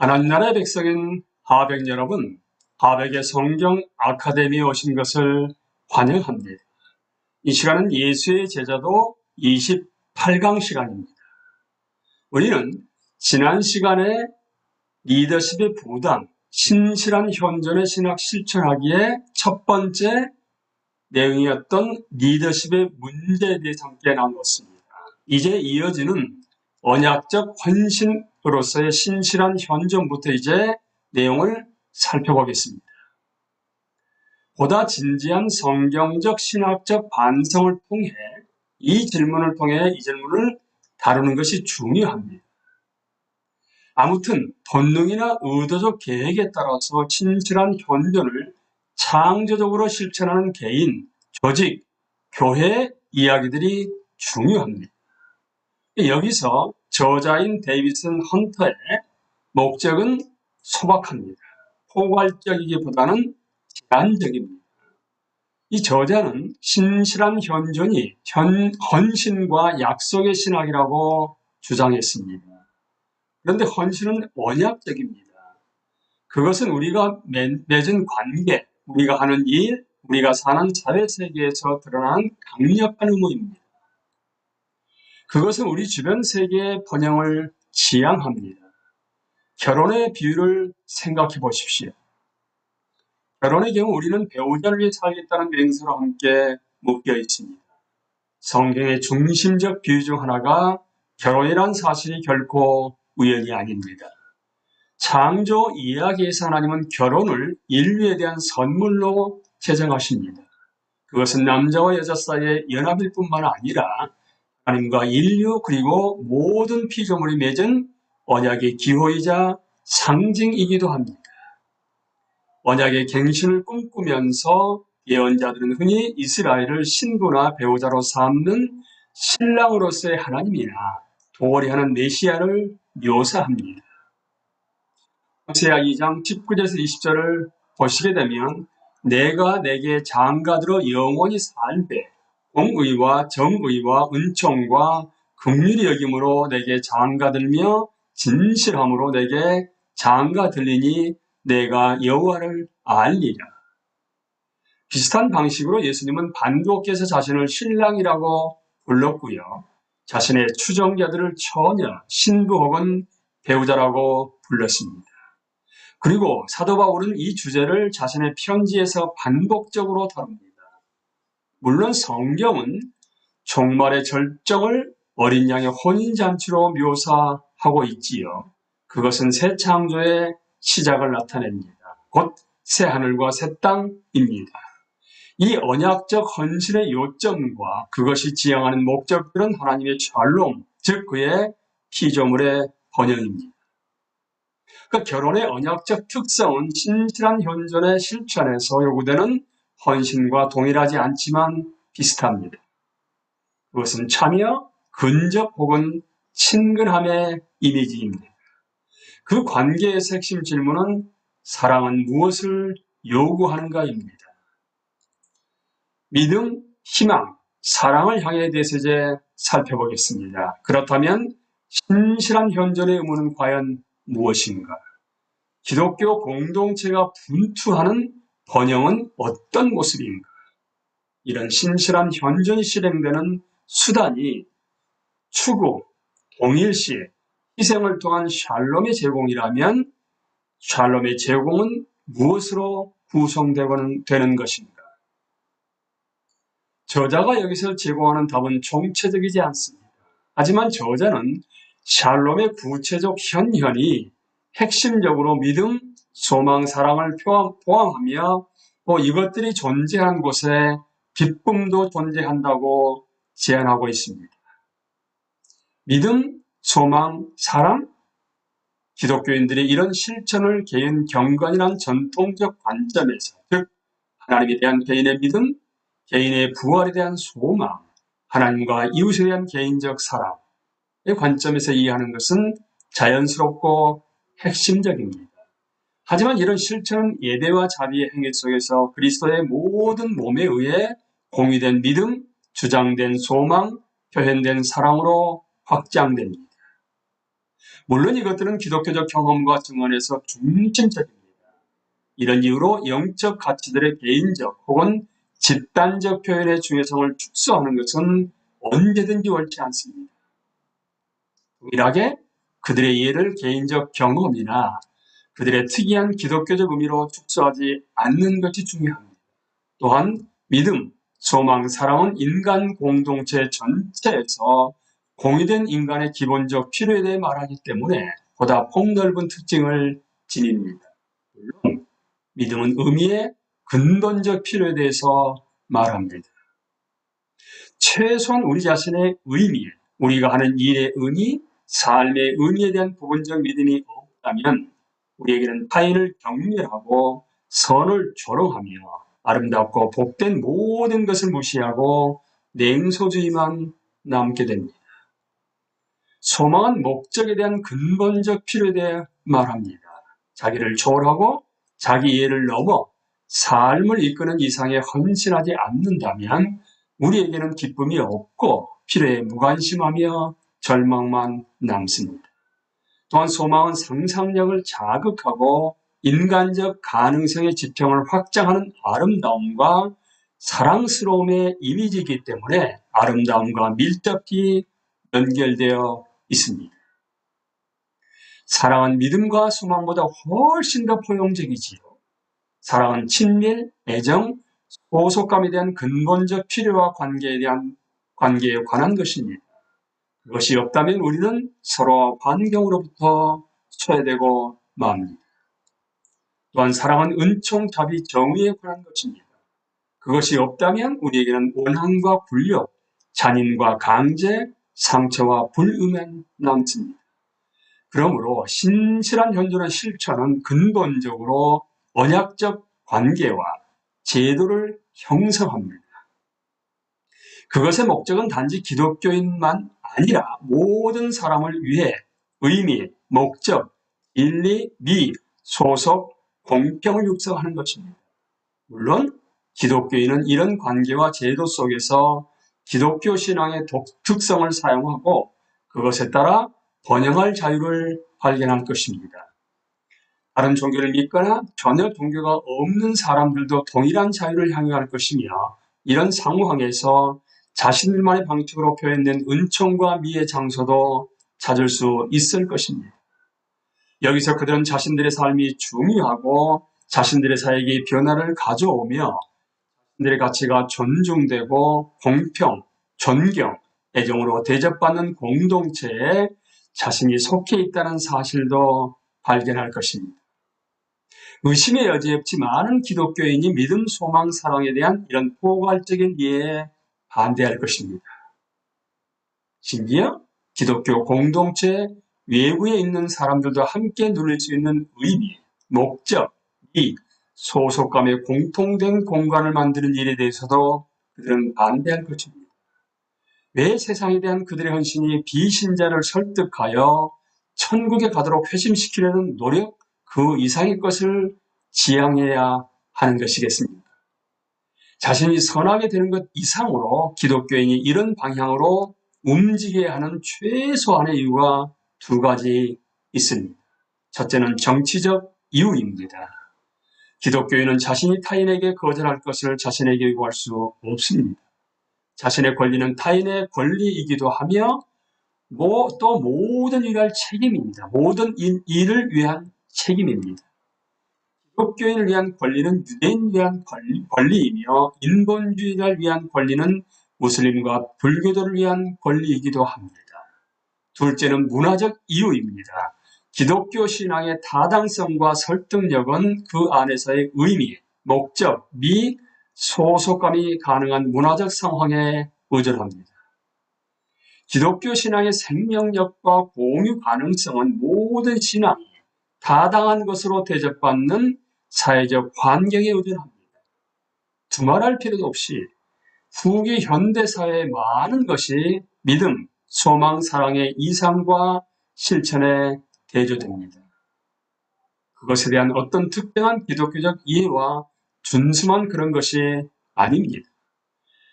하나님 나라의 백성인 하백 여러분, 하백의 성경 아카데미에 오신 것을 환영합니다. 이 시간은 예수의 제자도 28강 시간입니다. 우리는 지난 시간에 리더십의 부담, 신실한 현존의 신학 실천하기에 첫 번째 내용이었던 리더십의 문제에 대해서 함께 나누었습니다. 이제 이어지는 언약적 헌신으로서의 신실한 현존부터 이제 내용을 살펴보겠습니다. 보다 진지한 성경적 신학적 반성을 통해 이 질문을 다루는 것이 중요합니다. 아무튼 본능이나 의도적 계획에 따라서 신실한 현존을 창조적으로 실천하는 개인, 조직, 교회의 이야기들이 중요합니다. 여기서 저자인 데이비슨 헌터의 목적은 소박합니다. 포괄적이기보다는 제한적입니다. 이 저자는 신실한 현존이 헌신과 약속의 신학이라고 주장했습니다. 그런데 헌신은 언약적입니다. 그것은 우리가 맺은 관계, 우리가 하는 일, 우리가 사는 사회세계에서 드러나는 강력한 의무입니다. 그것은 우리 주변 세계의 번영을 지향합니다. 결혼의 비유를 생각해 보십시오. 결혼의 경우 우리는 배우자를 위해 살겠다는 맹세로 함께 묶여 있습니다. 성경의 중심적 비유 중 하나가 결혼이란 사실이 결코 우연이 아닙니다. 창조 이야기에서 하나님은 결혼을 인류에 대한 선물로 제정하십니다. 그것은 남자와 여자 사이의 연합일 뿐만 아니라 하나님과 인류 그리고 모든 피조물이 맺은 언약의 기호이자 상징이기도 합니다. 언약의 갱신을 꿈꾸면서 예언자들은 흔히 이스라엘을 신부나 배우자로 삼는 신랑으로서의 하나님이나 도리하는 메시아를 묘사합니다. 호세아 2장 19절에서 20절을 보시게 되면 내가 내게 장가들어 영원히 살되 공의와 정의와 은총과 긍휼히 여김으로 내게 장가들며 진실함으로 내게 장가들리니 내가 여호와를 알리라. 비슷한 방식으로 예수님은 반복해서 자신을 신랑이라고 불렀고요. 자신의 추종자들을 처녀, 신부 혹은 배우자라고 불렀습니다. 그리고 사도 바울은 이 주제를 자신의 편지에서 반복적으로 다룹니다. 물론 성경은 종말의 절정을 어린 양의 혼인잔치로 묘사하고 있지요. 그것은 새 창조의 시작을 나타냅니다. 곧 새 하늘과 새 땅입니다. 이 언약적 헌신의 요점과 그것이 지향하는 목적들은 하나님의 샬롬, 즉 그의 피조물의 번영입니다. 그 결혼의 언약적 특성은 신실한 현존의 실천에서 요구되는 헌신과 동일하지 않지만 비슷합니다. 그것은 참여, 근접 혹은 친근함의 이미지입니다. 그 관계에서 핵심 질문은 사랑은 무엇을 요구하는가입니다. 믿음, 희망, 사랑을 향해 대해서 이제 살펴보겠습니다. 그렇다면 신실한 현존의 의무는 과연 무엇인가? 기독교 공동체가 분투하는 번영은 어떤 모습인가? 이런 신실한 현존이 실행되는 수단이 추구, 동일시, 희생을 통한 샬롬의 제공이라면 샬롬의 제공은 무엇으로 구성되는 것인가? 저자가 여기서 제공하는 답은 총체적이지 않습니다. 하지만 저자는 샬롬의 구체적 현현이 핵심적으로 믿음, 소망, 사랑을 포함하며 이것들이 존재한 곳에 기쁨도 존재한다고 제안하고 있습니다. 믿음, 소망, 사랑? 기독교인들이 이런 실천을 개인 경건이란 전통적 관점에서, 즉 하나님에 대한 개인의 믿음, 개인의 부활에 대한 소망, 하나님과 이웃에 대한 개인적 사랑의 관점에서 이해하는 것은 자연스럽고 핵심적입니다. 하지만 이런 실천은 예배와 자비의 행위 속에서 그리스도의 모든 몸에 의해 공유된 믿음, 주장된 소망, 표현된 사랑으로 확장됩니다. 물론 이것들은 기독교적 경험과 증언에서 중심적입니다. 이런 이유로 영적 가치들의 개인적 혹은 집단적 표현의 중요성을 축소하는 것은 언제든지 옳지 않습니다. 동일하게 그들의 이해를 개인적 경험이나 그들의 특이한 기독교적 의미로 축소하지 않는 것이 중요합니다. 또한 믿음, 소망, 사랑은 인간 공동체 전체에서 공유된 인간의 기본적 필요에 대해 말하기 때문에 보다 폭넓은 특징을 지닙니다. 물론 믿음은 의미의 근본적 필요에 대해서 말합니다. 최소한 우리 자신의 의미, 우리가 하는 일의 의미, 삶의 의미에 대한 부분적 믿음이 없다면 우리에게는 타인을 경멸하고 선을 조롱하며 아름답고 복된 모든 것을 무시하고 냉소주의만 남게 됩니다. 소망은 목적에 대한 근본적 필요에 대해 말합니다. 자기를 초월하고 자기 이해를 넘어 삶을 이끄는 이상에 헌신하지 않는다면 우리에게는 기쁨이 없고 필요에 무관심하며 절망만 남습니다. 또한 소망은 상상력을 자극하고 인간적 가능성의 지평을 확장하는 아름다움과 사랑스러움의 이미지이기 때문에 아름다움과 밀접히 연결되어 있습니다. 사랑은 믿음과 소망보다 훨씬 더 포용적이지요. 사랑은 친밀, 애정, 소속감에 대한 근본적 필요와 관계에 관한 것입니다. 그것이 없다면 우리는 서로 반경으로부터 소외되고 맙니다. 또한 사랑은 은총, 자비, 정의에 관한 것입니다. 그것이 없다면 우리에게는 원한과 굴욕, 잔인과 강제, 상처와 불의만 남습니다. 그러므로 신실한 현존의 실천은 근본적으로 언약적 관계와 제도를 형성합니다. 그것의 목적은 단지 기독교인만 아니라 모든 사람을 위해 의미, 목적, 진리, 미, 소속, 공평을 육성하는 것입니다. 물론 기독교인은 이런 관계와 제도 속에서 기독교 신앙의 독특성을 사용하고 그것에 따라 번영할 자유를 발견할 것입니다. 다른 종교를 믿거나 전혀 종교가 없는 사람들도 동일한 자유를 향유할 것이며 이런 상황에서 자신들만의 방식으로 표현된 은총과 미의 장소도 찾을 수 있을 것입니다. 여기서 그들은 자신들의 삶이 중요하고 자신들의 사역이 변화를 가져오며 자신들의 가치가 존중되고 공평, 존경, 애정으로 대접받는 공동체에 자신이 속해 있다는 사실도 발견할 것입니다. 의심의 여지 없이 많은 기독교인이 믿음, 소망, 사랑에 대한 이런 포괄적인 이해에 반대할 것입니다. 심지어 기독교 공동체 외부에 있는 사람들도 함께 누릴 수 있는 의미, 목적, 이 소속감의 공통된 공간을 만드는 일에 대해서도 그들은 반대할 것입니다. 왜 세상에 대한 그들의 헌신이 비신자를 설득하여 천국에 가도록 회심시키려는 노력 그 이상의 것을 지향해야 하는 것이겠습니까? 자신이 선하게 되는 것 이상으로 기독교인이 이런 방향으로 움직여야 하는 최소한의 이유가 두 가지 있습니다. 첫째는 정치적 이유입니다. 기독교인은 자신이 타인에게 거절할 것을 자신에게 요구할 수 없습니다. 자신의 권리는 타인의 권리이기도 하며 또 모든 일을 할 책임입니다. 모든 일을 위한 책임입니다. 기독교인을 위한 권리는 유대인을 위한 권리이며 인본주의자를 위한 권리는 무슬림과 불교도를 위한 권리이기도 합니다. 둘째는 문화적 이유입니다. 기독교 신앙의 타당성과 설득력은 그 안에서의 의미, 목적, 미, 소속감이 가능한 문화적 상황에 의존합니다. 기독교 신앙의 생명력과 공유 가능성은 모든 신앙이 타당한 것으로 대접받는 사회적 환경에 의존합니다. 두말할 필요도 없이 후기 현대사회의 많은 것이 믿음, 소망, 사랑의 이상과 실천에 대조됩니다. 그것에 대한 어떤 특정한 기독교적 이해와 준수만 그런 것이 아닙니다.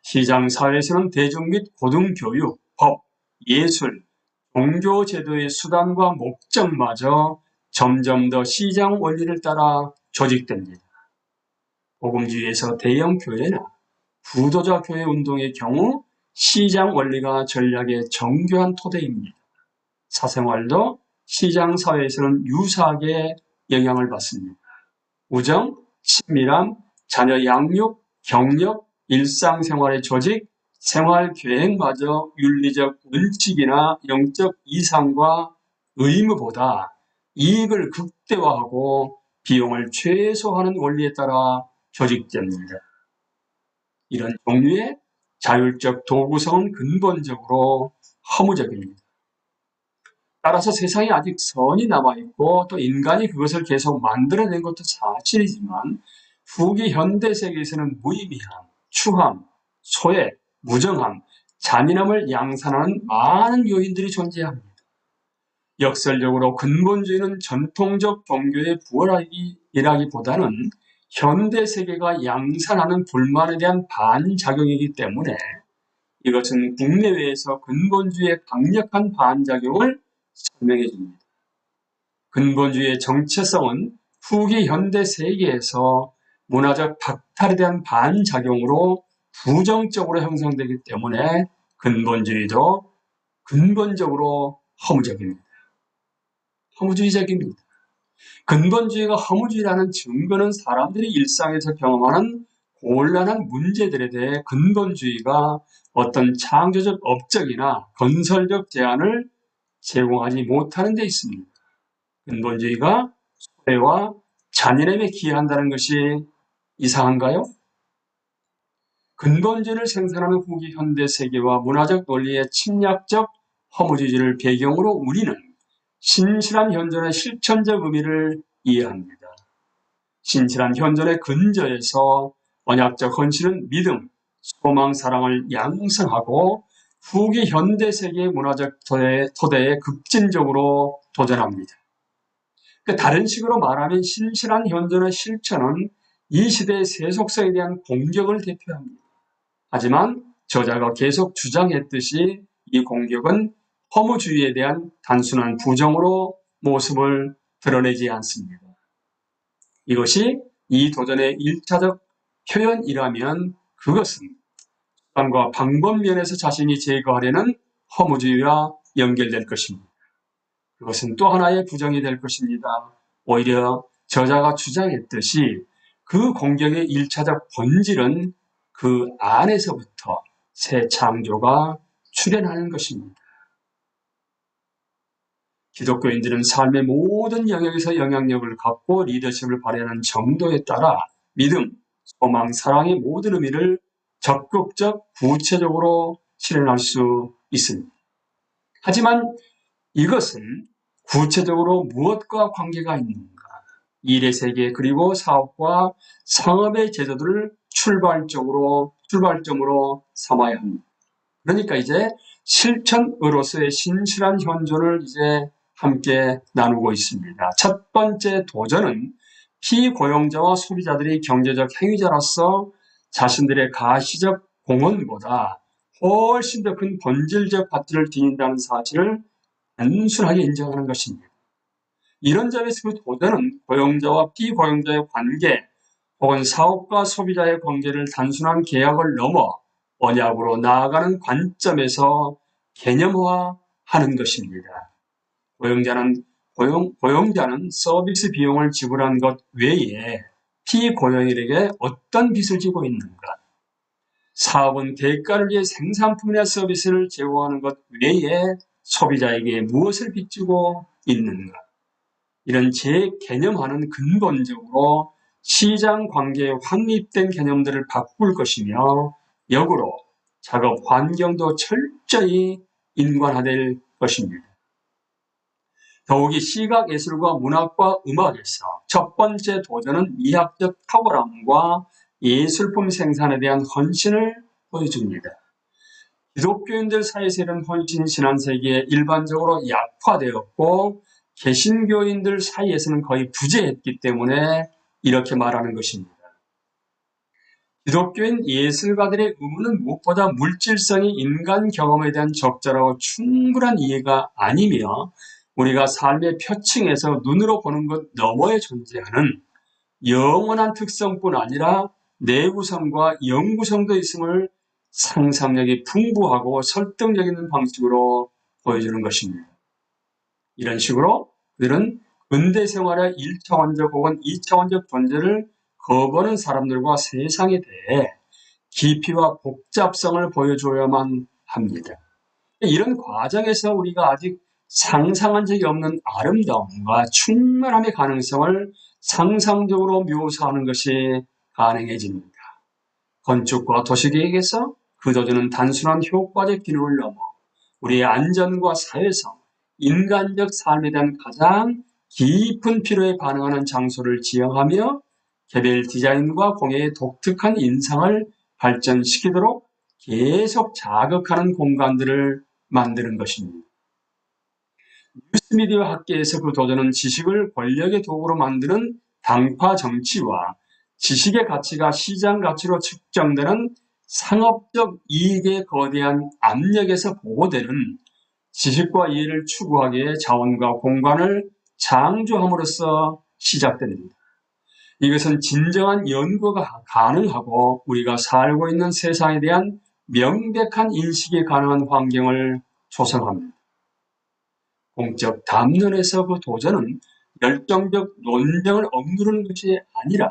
시장 사회에서는 대중 및 고등교육, 법, 예술, 종교 제도의 수단과 목적마저 점점 더 시장 원리를 따라 조직됩니다. 복음주의에서 대형 교회나 부도자 교회 운동의 경우 시장 원리가 전략의 정교한 토대입니다. 사생활도 시장 사회에서는 유사하게 영향을 받습니다. 우정, 친밀함, 자녀 양육, 경력, 일상생활의 조직, 생활계획마저 윤리적 원칙이나 영적 이상과 의무보다 이익을 극대화하고 비용을 최소화하는 원리에 따라 조직됩니다. 이런 종류의 자율적 도구성은 근본적으로 허무적입니다. 따라서 세상에 아직 선이 남아있고 또 인간이 그것을 계속 만들어낸 것도 사실이지만 후기 현대 세계에서는 무의미함, 추함, 소외, 무정함, 잔인함을 양산하는 많은 요인들이 존재합니다. 역설적으로 근본주의는 전통적 종교의 부활이라기보다는 현대 세계가 양산하는 불만에 대한 반작용이기 때문에 이것은 국내외에서 근본주의의 강력한 반작용을 설명해 줍니다. 근본주의의 정체성은 후기 현대 세계에서 문화적 박탈에 대한 반작용으로 부정적으로 형성되기 때문에 근본주의도 근본적으로 허무적입니다. 허무주의적입니다. 근본주의가 허무주의라는 증거는 사람들이 일상에서 경험하는 곤란한 문제들에 대해 근본주의가 어떤 창조적 업적이나 건설적 제안을 제공하지 못하는 데 있습니다. 근본주의가 소외와 잔인함에 기여한다는 것이 이상한가요? 근본주의를 생산하는 후기 현대 세계와 문화적 논리의 침략적 허무주의를 배경으로 우리는 신실한 현존의 실천적 의미를 이해합니다. 신실한 현존의 근저에서 언약적 헌신은 믿음, 소망, 사랑을 양성하고 후기 현대 세계의 문화적 토대에 급진적으로 도전합니다. 다른 식으로 말하면 신실한 현존의 실천은 이 시대의 세속성에 대한 공격을 대표합니다. 하지만 저자가 계속 주장했듯이 이 공격은 허무주의에 대한 단순한 부정으로 모습을 드러내지 않습니다. 이것이 이 도전의 1차적 표현이라면 그것은 수단과 방법 면에서 자신이 제거하려는 허무주의와 연결될 것입니다. 그것은 또 하나의 부정이 될 것입니다. 오히려 저자가 주장했듯이 그 공격의 1차적 본질은 그 안에서부터 새 창조가 출현하는 것입니다. 기독교인들은 삶의 모든 영역에서 영향력을 갖고 리더십을 발휘하는 정도에 따라 믿음, 소망, 사랑의 모든 의미를 적극적, 구체적으로 실현할 수 있습니다. 하지만 이것은 구체적으로 무엇과 관계가 있는가? 일의 세계 그리고 사업과 상업의 제도들을 출발점으로 삼아야 합니다. 그러니까 이제 실천으로서의 신실한 현존을 이제 함께 나누고 있습니다. 첫 번째 도전은 피고용자와 소비자들이 경제적 행위자로서 자신들의 가시적 공헌보다 훨씬 더 큰 본질적 가치를 지닌다는 사실을 단순하게 인정하는 것입니다. 이런 점에서 그 도전은 고용자와 피고용자의 관계 혹은 사업과 소비자의 관계를 단순한 계약을 넘어 언약으로 나아가는 관점에서 개념화하는 것입니다. 고용자는 서비스 비용을 지불한 것 외에 피고용인에게 어떤 빚을 지고 있는가? 사업은 대가를 위해 생산품이나 서비스를 제공하는 것 외에 소비자에게 무엇을 빚지고 있는가? 이런 재개념화는 근본적으로 시장 관계에 확립된 개념들을 바꿀 것이며 역으로 작업 환경도 철저히 인간화될 것입니다. 더욱이 시각 예술과 문학과 음악에서 첫 번째 도전은 미학적 탁월함과 예술품 생산에 대한 헌신을 보여줍니다. 기독교인들 사이에서 이런 헌신 신앙세계에 일반적으로 약화되었고 개신교인들 사이에서는 거의 부재했기 때문에 이렇게 말하는 것입니다. 기독교인 예술가들의 의무는 무엇보다 물질성이 인간 경험에 대한 적절하고 충분한 이해가 아니며 우리가 삶의 표층에서 눈으로 보는 것 너머에 존재하는 영원한 특성뿐 아니라 내구성과 영구성도 있음을 상상력이 풍부하고 설득력 있는 방식으로 보여주는 것입니다. 이런 식으로 그들은 근대 생활의 1차원적 혹은 2차원적 존재를 거부하는 사람들과 세상에 대해 깊이와 복잡성을 보여줘야만 합니다. 이런 과정에서 우리가 아직 상상한 적이 없는 아름다움과 충만함의 가능성을 상상적으로 묘사하는 것이 가능해집니다. 건축과 도시계획에서 그 도전은 단순한 효과적 기능을 넘어 우리의 안전과 사회성, 인간적 삶에 대한 가장 깊은 필요에 반응하는 장소를 지향하며 개별 디자인과 공예의 독특한 인상을 발전시키도록 계속 자극하는 공간들을 만드는 것입니다. 뉴스미디어 학계에서 그 도전은 지식을 권력의 도구로 만드는 당파 정치와 지식의 가치가 시장 가치로 측정되는 상업적 이익의 거대한 압력에서 보호되는 지식과 이해를 추구하기에 자원과 공간을 창조함으로써 시작됩니다. 이것은 진정한 연구가 가능하고 우리가 살고 있는 세상에 대한 명백한 인식이 가능한 환경을 조성합니다. 공적 담론에서 그 도전은 열정적 논쟁을 억누르는 것이 아니라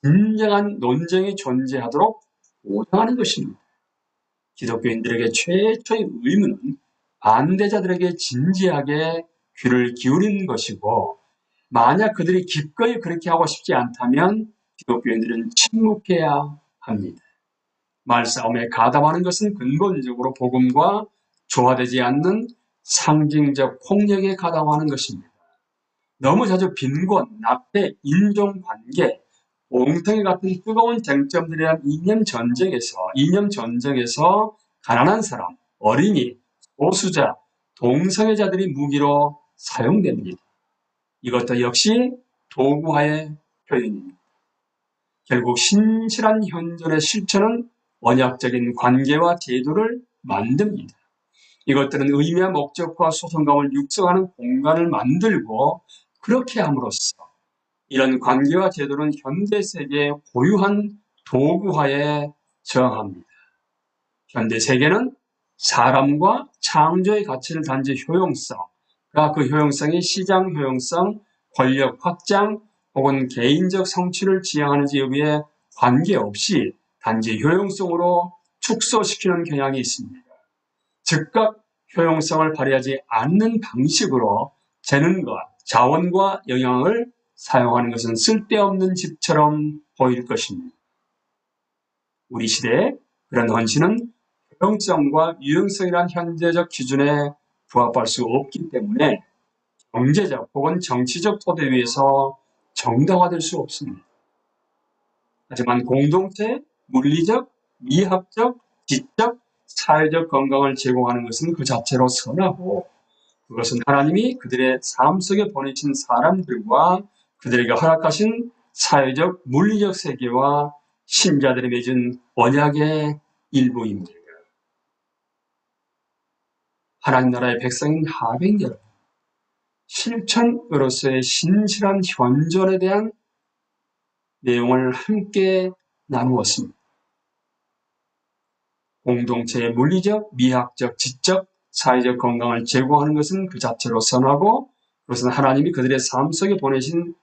진정한 논쟁이 존재하도록 보장하는 것입니다. 기독교인들에게 최초의 의무는 반대자들에게 진지하게 귀를 기울이는 것이고 만약 그들이 기꺼이 그렇게 하고 싶지 않다면 기독교인들은 침묵해야 합니다. 말싸움에 가담하는 것은 근본적으로 복음과 조화되지 않는 상징적 폭력에 가담하는 것입니다. 너무 자주 빈곤, 납대, 인종관계, 옹성이 같은 뜨거운 쟁점들에 대한 이념 전쟁에서 가난한 사람, 어린이, 소수자, 동성애자들이 무기로 사용됩니다. 이것도 역시 도구화의 표현입니다. 결국 신실한 현존의 실천은 언약적인 관계와 제도를 만듭니다. 이것들은 의미와 목적과 소속감을 육성하는 공간을 만들고 그렇게 함으로써 이런 관계와 제도는 현대 세계의 고유한 도구화에 저항합니다. 현대 세계는 사람과 창조의 가치를 단지 효용성, 그 효용성이 시장 효용성, 권력 확장 혹은 개인적 성취를 지향하는지 여부에 관계없이 단지 효용성으로 축소시키는 경향이 있습니다. 즉각 효용성을 발휘하지 않는 방식으로 재능과 자원과 영향을 사용하는 것은 쓸데없는 집처럼 보일 것입니다. 우리 시대에 그런 헌신은 효용성과 유용성이란 현재적 기준에 부합할 수 없기 때문에 경제적 혹은 정치적 토대 위에서 정당화될 수 없습니다. 하지만 공동체의 물리적, 미학적, 지적, 사회적 건강을 제공하는 것은 그 자체로 선하고 그것은 하나님이 그들의 삶 속에 보내신 사람들과 그들에게 허락하신 사회적, 물리적 세계와 신자들이 맺은 언약의 일부입니다. 하나님 나라의 백성인 하백 여러분, 실천으로서의 신실한 현존에 대한 내용을 함께 나누었습니다. 공동체의 물리적, 미학적, 지적, 사회적 건강을 제공하는 것은 그 자체로 선하고 그것은 하나님이 그들의 삶 속에 보내신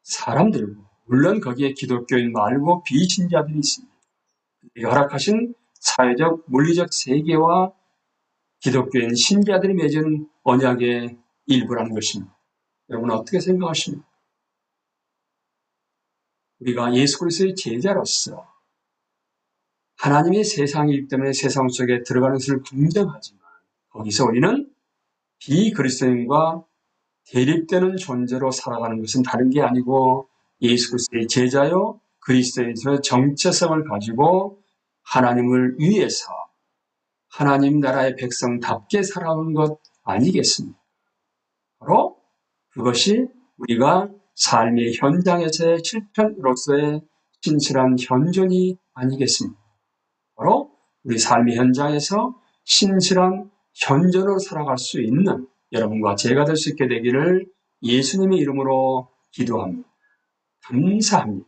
사람들고 물론 거기에 기독교인 말고 비신자들이 있습니다. 허락하신 사회적, 물리적 세계와 기독교인 신자들이 맺은 언약의 일부라는 것입니다. 여러분은 어떻게 생각하십니까? 우리가 예수 그리스도의 제자로서 하나님의 세상이기 때문에 세상 속에 들어가는 것을 긍정하지만 거기서 우리는 비그리스도인과 대립되는 존재로 살아가는 것은 다른 게 아니고 예수 그리스도의 제자요 그리스도인의 정체성을 가지고 하나님을 위해서 하나님 나라의 백성답게 살아가는 것 아니겠습니까? 바로 그것이 우리가 삶의 현장에서의 실천으로서의 신실한 현존이 아니겠습니까? 바로 우리 삶의 현장에서 신실한 현존으로 살아갈 수 있는 여러분과 제가 될 수 있게 되기를 예수님의 이름으로 기도합니다. 감사합니다.